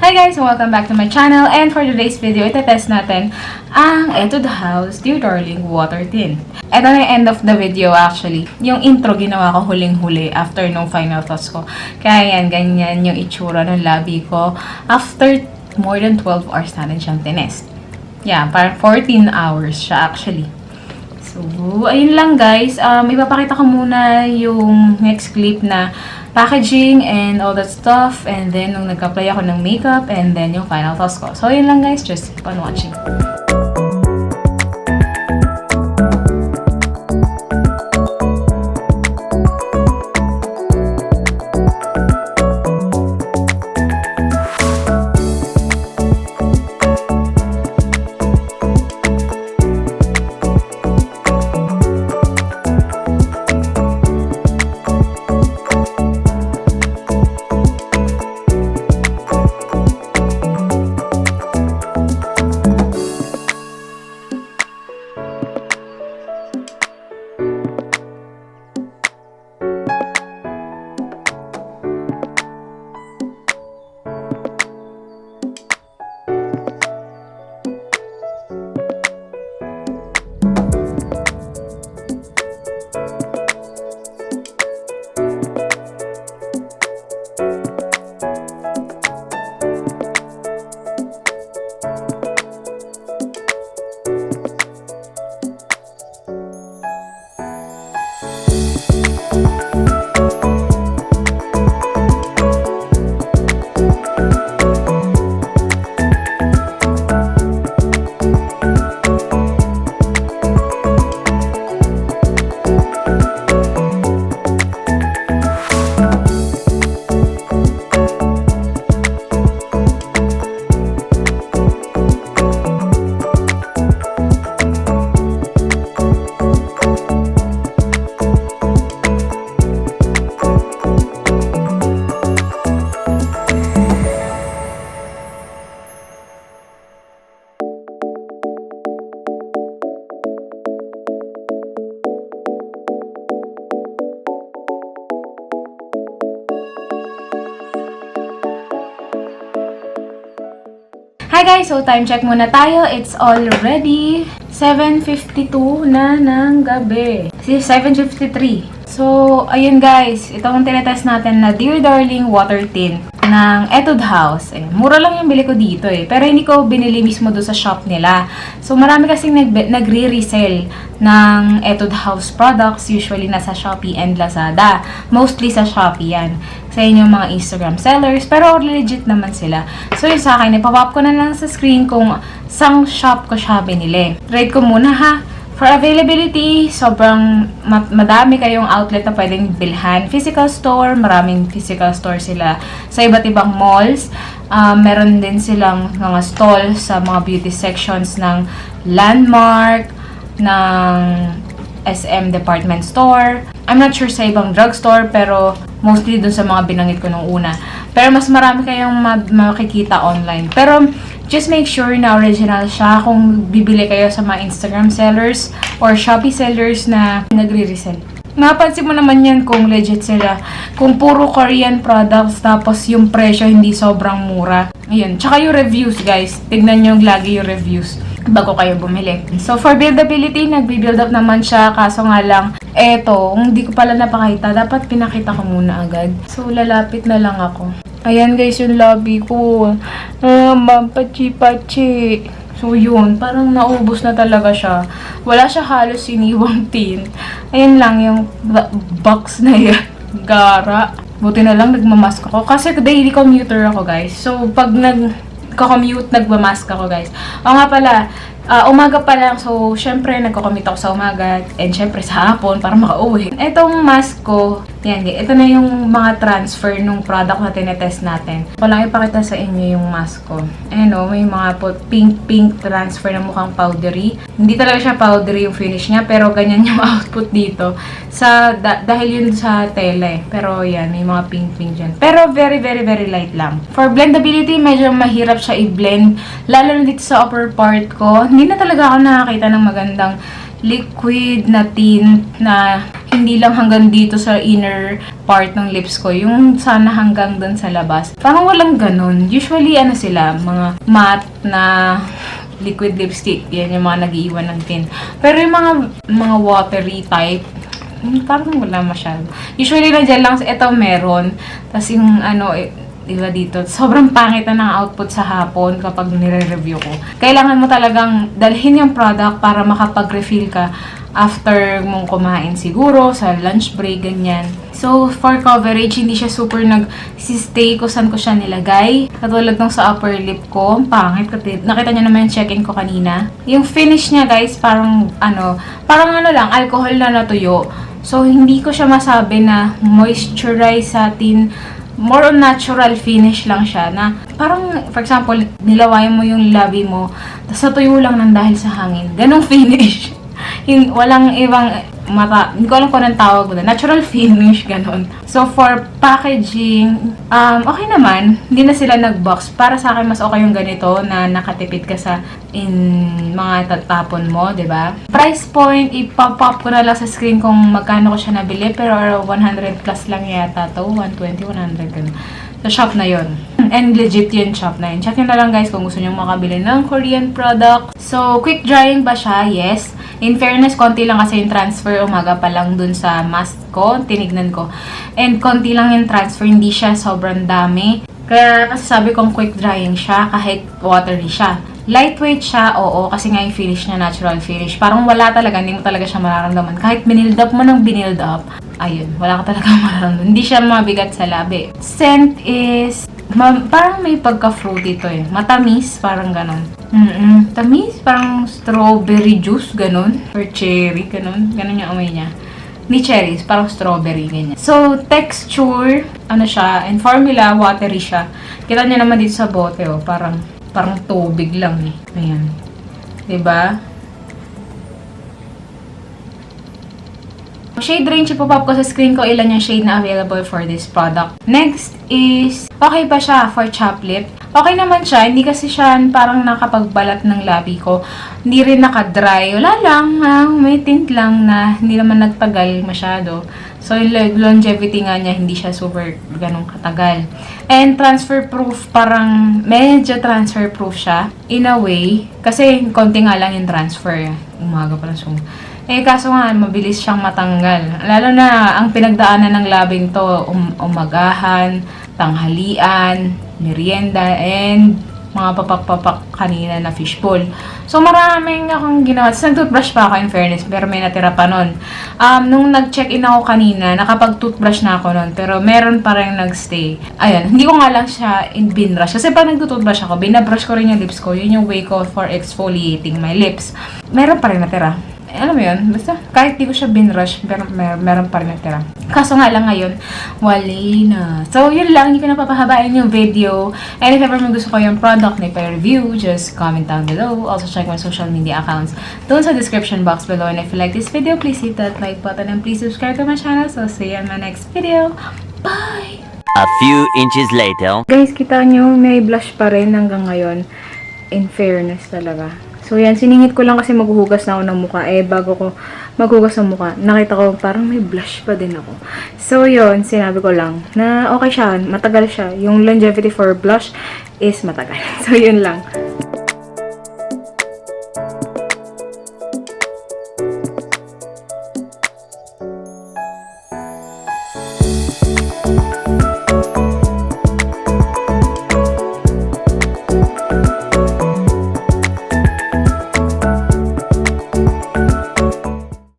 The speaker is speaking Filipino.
Hi guys! Welcome back to my channel, and for today's video, itetest natin ang Etude House Dear Darling Water Tint. Ito na yung end of the video actually. Yung intro ginawa ko huling-huli after nung final thoughts ko. Kaya yan, ganyan yung itsura ng labi ko after more than 12 hours natin siyang tinest. Yeah, parang 14 hours siya actually. So, ayun lang guys. Ipapakita ko muna yung next clip na packaging and all that stuff. And then, nung nag-apply ako ng makeup and then yung final thoughts ko. So, ayun lang guys. Just keep on watching. Hi guys! So, time check muna tayo. It's already 7:52 na ng gabi. 7:53. So, ayun guys. Ito ang tinetest natin na Dear Darling Water Tint ng Etude House. Eh, mura lang yung bili ko dito eh. Pero hindi ko binili mismo doon sa shop nila. So, marami kasing nagre-resell ng Etude House products. Usually nasa Shopee and Lazada. Mostly sa Shopee yan. Sa inyong mga Instagram sellers. Pero legit naman sila. So, yun sa akin, ipapop ko na lang sa screen kung sang shop ko siya binili. Rate ko muna ha. For availability, sobrang madami kayong outlet na pwedeng bilhan. Physical store, maraming physical store sila sa iba't ibang malls. Meron din silang mga stall sa mga beauty sections ng Landmark, ng SM Department Store. I'm not sure sa ibang drugstore, pero mostly dun sa mga binanggit ko nung una. Pero mas marami kayong makikita online. Pero just make sure na original siya kung bibili kayo sa mga Instagram sellers or Shopee sellers na nagre-resell. Napansin mo naman yan kung legit sila. Kung puro Korean products tapos yung presyo hindi sobrang mura. Ayun. Tsaka yung reviews guys. Tignan nyo lagi yung reviews bago kayo bumili. So for buildability, nagbi-build up naman siya. Kaso nga lang, eto, hindi ko pala napakita. Dapat pinakita ko muna agad. So lalapit na lang ako. Ayan guys, yung lobby ko. Pachi-pachi. So yun, parang naubos na talaga siya. Wala siya halos siniwang tint. Ayan lang yung box na yan. Gara. Buti na lang nagmamask ako. Kasi daily commuter ako guys. So pag nagko-commute, nagmamask ako guys. O nga pala, umaga pa lang. So syempre nagko-commute ako sa umaga. And syempre sa hapon para makauwi. Etong mask ko, yan, ito na yung mga transfer nung product na tinetest natin. Ako lang ipakita sa inyo yung mask ko. Ayan o, may mga pink transfer na mukhang powdery. Hindi talaga siya powdery yung finish niya, pero ganyan yung output dito. Dahil yun sa tela eh. Pero yan, may mga pink dyan. Pero very light lang. For blendability, medyo mahirap siya i-blend. Lalo na dito sa upper part ko. Hindi na talaga ako nakakita ng magandang liquid na tint na hindi lang hanggang dito sa inner part ng lips ko, yung sana hanggang dun sa labas. Parang walang ganun. Usually, ano sila, mga matte na liquid lipstick. Yan yung mga nag-iiwan ng tint. Pero yung mga watery type, parang wala masyado. Usually, nandiyan lang, ito meron. Tapos yung ano, diba dito, sobrang pangit na ng output sa hapon kapag nire-review ko. Kailangan mo talagang dalhin yung product para makapag-refill ka after mong kumain siguro, sa lunch break, ganyan. So, for coverage, hindi siya super nag-stay kung saan ko siya nilagay. Katulad nung sa upper lip ko, pangit. Nakita niyo naman yung check-in ko kanina. Yung finish niya, guys, parang lang, alcohol na natuyo. So, hindi ko siya masabi na moisturize satin. More on natural finish lang siya na parang, for example, nilawayan mo yung labi mo, tapos natuyo lang ng dahil sa hangin. Ganong finish. Walang ibang mata. Hindi ko alam kung anong tawag ko na. Natural finish, ganon. So, for packaging, okay naman. Hindi na sila nag-box. Para sa akin, mas okay yung ganito na nakatipid ka sa mga tatapon mo, diba? Price point, ipop-up ko na lang sa screen kung magkano ko siya nabili. Pero 100 plus lang yata to. 120, 100, ganun. Sa shop na yon. And legit yun shop na yun. Check nyo na lang guys kung gusto nyo makabili ng Korean product. So, quick drying ba siya? Yes. In fairness, konti lang kasi yung transfer. Umaga pa lang dun sa mask ko. Tinignan ko. And konti lang yung transfer. Hindi siya sobrang dami. Kaya kasi sabi kong quick drying siya kahit watery siya. Lightweight siya, oo. Kasi nga yung finish niya, natural finish. Parang wala talaga. Hindi mo talaga siya mararamdaman. Kahit binild up mo ng binild up, ayun, wala ka talaga mararamdaman. Hindi siya mabigat sa labi. Scent is parang may pagka-fruity ito eh. Matamis, parang ganon. Tamis, parang strawberry juice, ganon. Or cherry, ganon. Ganon yung amoy niya. Ni cherries, parang strawberry, ganyan. So, texture, ano siya, and formula, watery siya. Kita niyo naman dito sa bote, oh, parang tubig lang eh. Ayan. Diba? Shade range, ipopop ko sa screen ko ilan yung shade na available for this product. Next is, okay ba siya for chap lip? Okay naman siya, hindi kasi siya parang nakapagbalat ng labi ko. Hindi rin naka-dry. Wala lang, may tint lang na hindi naman nagtagal masyado. So, yung longevity nga niya, hindi siya super ganun katagal. And transfer proof, parang medyo transfer proof siya. In a way, kasi konti nga lang yung transfer. Umaga pa lang suma. Kaso nga, mabilis siyang matanggal. Lalo na, ang pinagdaanan ng labing to, umagahan, tanghalian, merienda, and mga papak-papak kanina na fishbowl. So, maraming akong ginawa. Tapos, nag-toothbrush pa ako in fairness, pero may natira pa nun. Nung nag-check-in ako kanina, nakapag-toothbrush na ako nun, pero meron pa rin nag-stay. Ayan, hindi ko nga lang siya binrush. Kasi pag nag-toothbrush ako, binabrush ko rin yung lips ko. Yun yung way ko for exfoliating my lips. Meron pa rin natira. Alam mo yun, basta kahit di ko siya binrush, pero meron pa rin natira. Kaso nga lang ngayon, wali na. So, yun lang, hindi ko napapahabain yung video. And if ever may gusto ko yung product na i-review, just comment down below. Also, check my social media accounts doon sa description box below. And if you like this video, please hit that like button and please subscribe to my channel. So, see you in my next video. Bye! A few inches later. Guys, kita nyo, may blush pa rin hanggang ngayon. In fairness talaga. So, yan. Siningit ko lang kasi maghuhugas na ako ng mukha. Bago ko maghugas ng mukha, nakita ko parang may blush pa din ako. So, yun. Sinabi ko lang na okay siya. Matagal siya. Yung longevity for blush is matagal. So, yun lang.